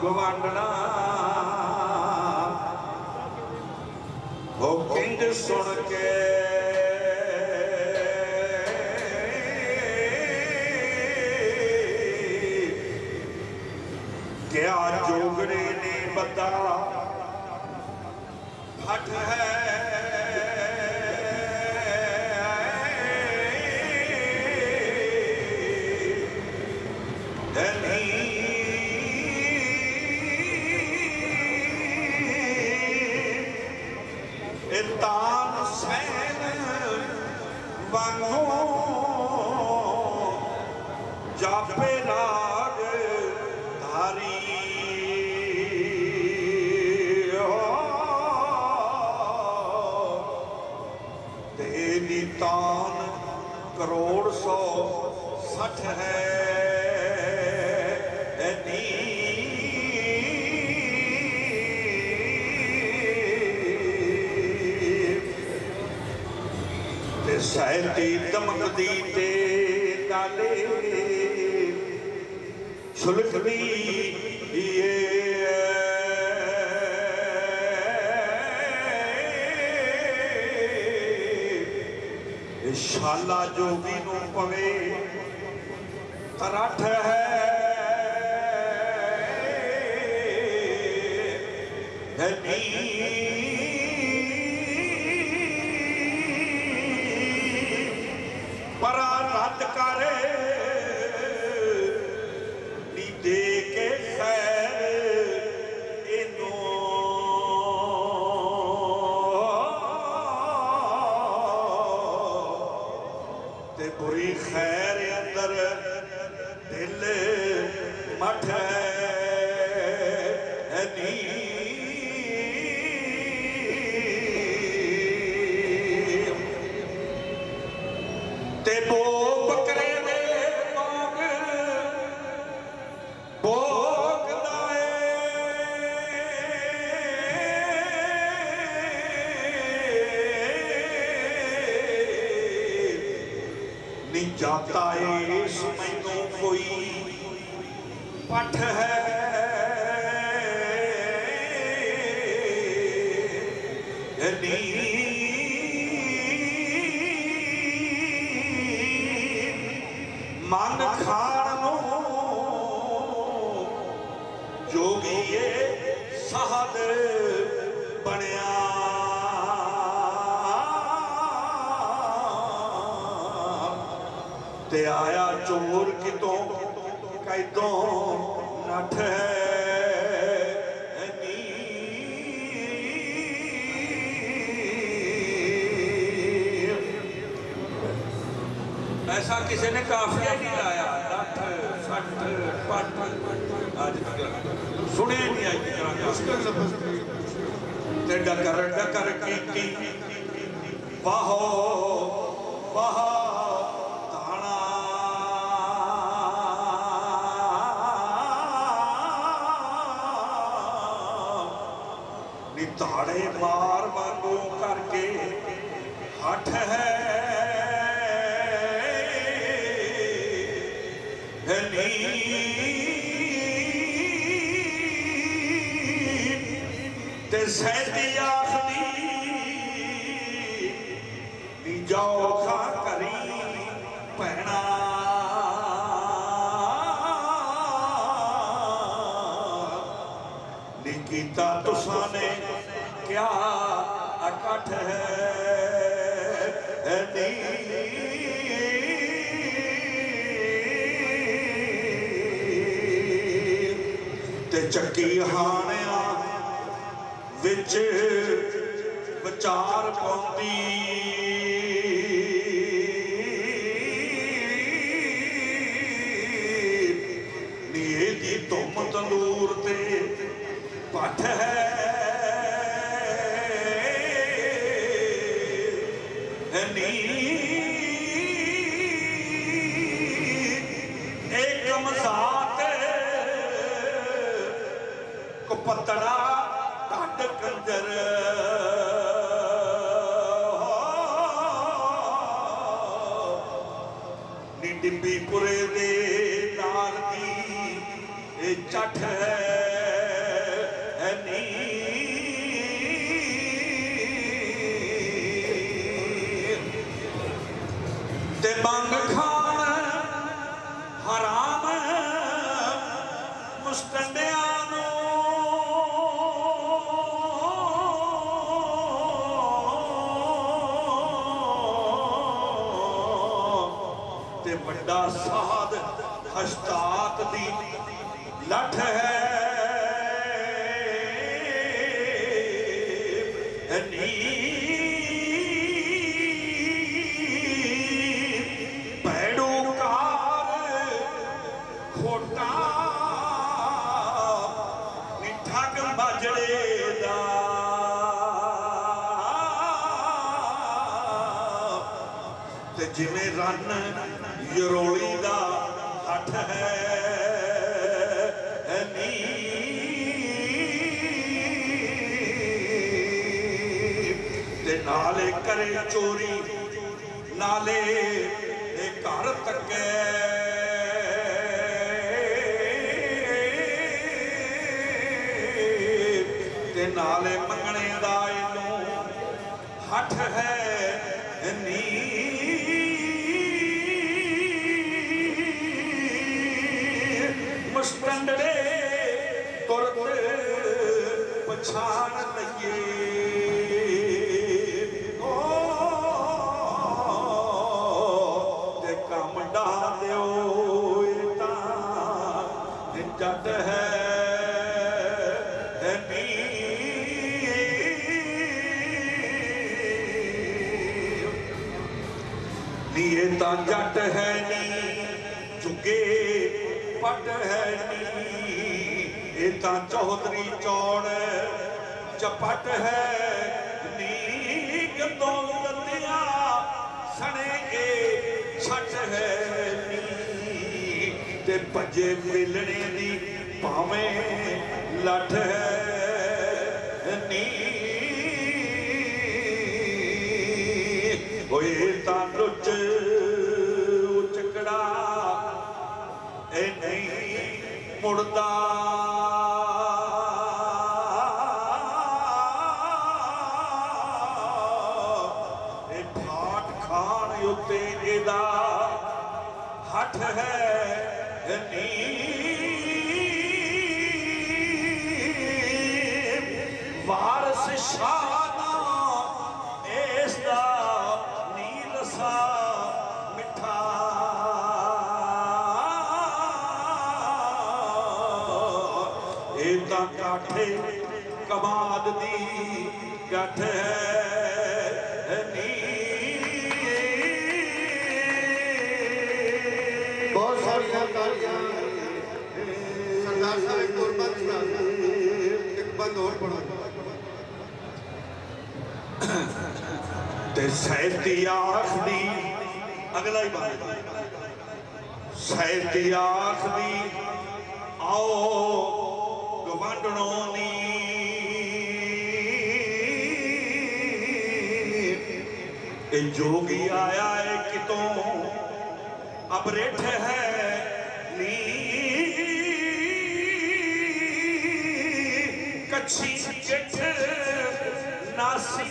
गवांडना वो किंज सुन के क्या जोगड़े ने बता हट है तान सैन वांगू जापे राग धारी तेरी तान करोड़ 160 है सहती दमकदी ते नाले छुलकदी शाला जोगी नूं पवे तरठ है नी परा रद्द करे नी दे के खैर इनो ते बुरी खैर अंदर दिल मठ है नी ते भोग बकरे दे मांग भोग दाए नी जाता इस मैनू कोई पठ है नी मन खाण जोगीए साध बनया ते आया चोर कितों कैदों नठ ऐसा किसी ने काफिया ही नहीं लाया 60 पट आज तक सुने नहीं आई डकर डकर की वाहो वाह धाना निताड़े मार मांगो करके हठ है ते सहती आखदी नी जाओ खा करी भैना नी कीता तुसां ने क्या अकठ है नी चक्की हानिया विच विचार पाउंदी नी दी धुम तंदूर ते पठ है नी एक मजाक पतड़ा ढड कंजर नी डिब्बी पुरे दे नाल दी चठ है मंग खान हराम मुस्टंडिया ते बड़ा साध हस्ताक दी लठ है जिमें रन यरोली दा हठ है नी ते नाले करे चोरी नाले घर तके ते नाले मंगने दा इनू हठ है नी मुस्टंडे तुरत पछाण लगे ते कम डालियो जट है नी ये ता जट है नी चुगे पट है नी ये ता चौधरी चौड़ चपट है नी गंदों गंदिया सने के छट है नी ते भजे मिलने दी भावे लठ है नी होए ता लुच उचकड़ा ए नहीं मुड़दा ए फाट खान उत्ते एदा हठ है नी वारस शाह इसदा नील सा मिठा एदा काठे कमाद दी गठ है नी बहुत सारिया तालियां सरदार साहब एक और बंद सुना एक बंद और पढ़ो ते साहित्य आखदी अगला ही बात साहित्य आखदी आओ गवांडणों नी ए जोगी आया है कितों अब रेठ है नी कच्छी गिठ नासी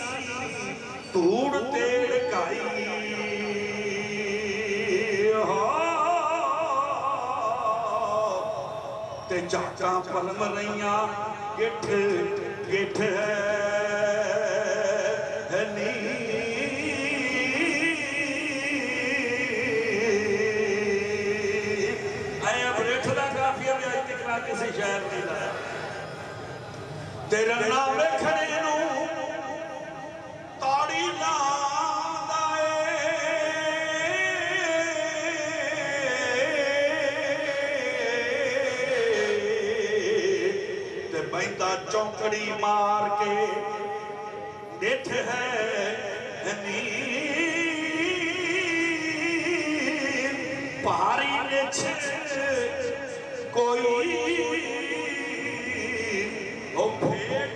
तूड़ तेड़ गाई ते चाचा पलम रहिया गिठ गिठ है नी रेठ का काफिया भी अज तक किसी शहर नहीं लाया तेरा नाम लिखने नू ताड़ी लांदा ते बैंदा चौकड़ी मार के डिठ है नी भारी निछ कोई ओ फेट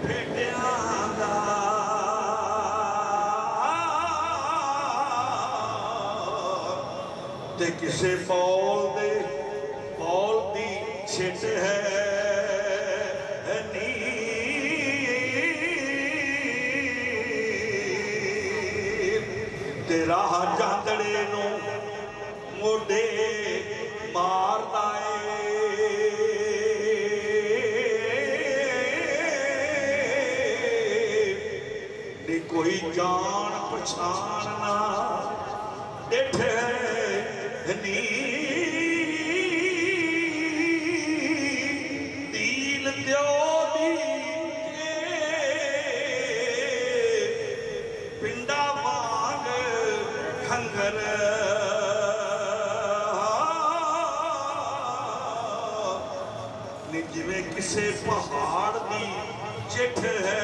फेटिया दा ते किसे बॉल दी छिट है नी ते राह जांदड़े नू ਮੁੰਡੇ ਮਾਰਦਾ ਏ ਨੀ ਕੋਈ ਜਾਣ ਪਛਾਣ ਨਾ ਡਿਠੇ ਨੀ ਦੀਲ ਦਿਓ ਦੀ ਪਿੰਡਾ ਵਾਂਗ ਖੰਗਰ ਨੀ ਜਿਵੇਂ ਕਿਸੇ ਪਹਾੜ ਦੀ ਚਿੱਠ ਹੈ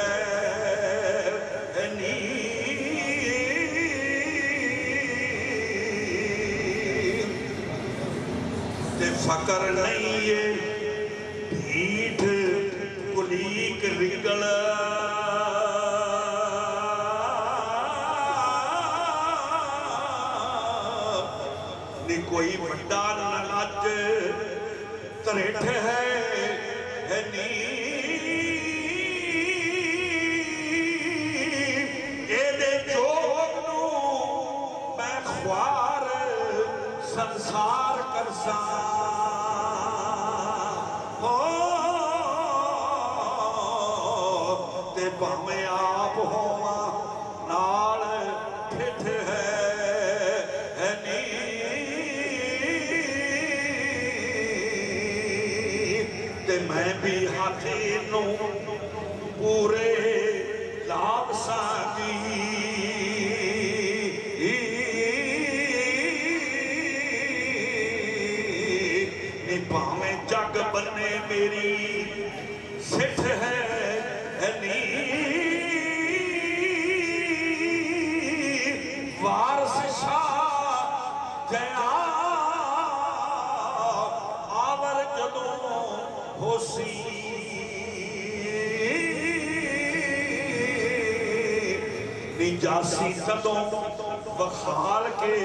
ਨੀ ਤੇ ਫਕਰ ਨਹੀਂ ਏ ਢੀਠ ਕੁਲੀਕ ਰਿਗਲ ਨੀ ਕੋਈ ਵੱਡਾ ਨੱਜ ਤਰਿੱਠ ਹੈ ਨੀ ਇਹਦੇ ਜੋਗ ਨੂੰ ਮੈਂ ਖੁਆਰ ਸੰਸਾਰ ਕਰਸਾਂ ਹੋ ਤੇ ਭਾਵੇਂ ਆਪ ਹੋਵਾਂ ਨਾਲ ਠਿੱਠ ਹੈ ਨੀ ਤੇ ਮੈਂ ਵੀ ਹਾਥੀ ਨੂੰ ਪੂਰੇ ਲਾਭ ਸਾਂਗੀ ਨੀ ਭਾਵੇਂ ਜੱਗ ਬੰਨੇ ਮੇਰੀ ਸਿੱਠ ਹੈ ਨੀ ਵਾਰਸ ਸ਼ਾਹ ਜया ਆਵਰ ਜਦੋਂ ਹੋਸੀ ਨੀ ਜਾਸੀ ਕਦੋਂ ਵਖਾਲ ਕੇ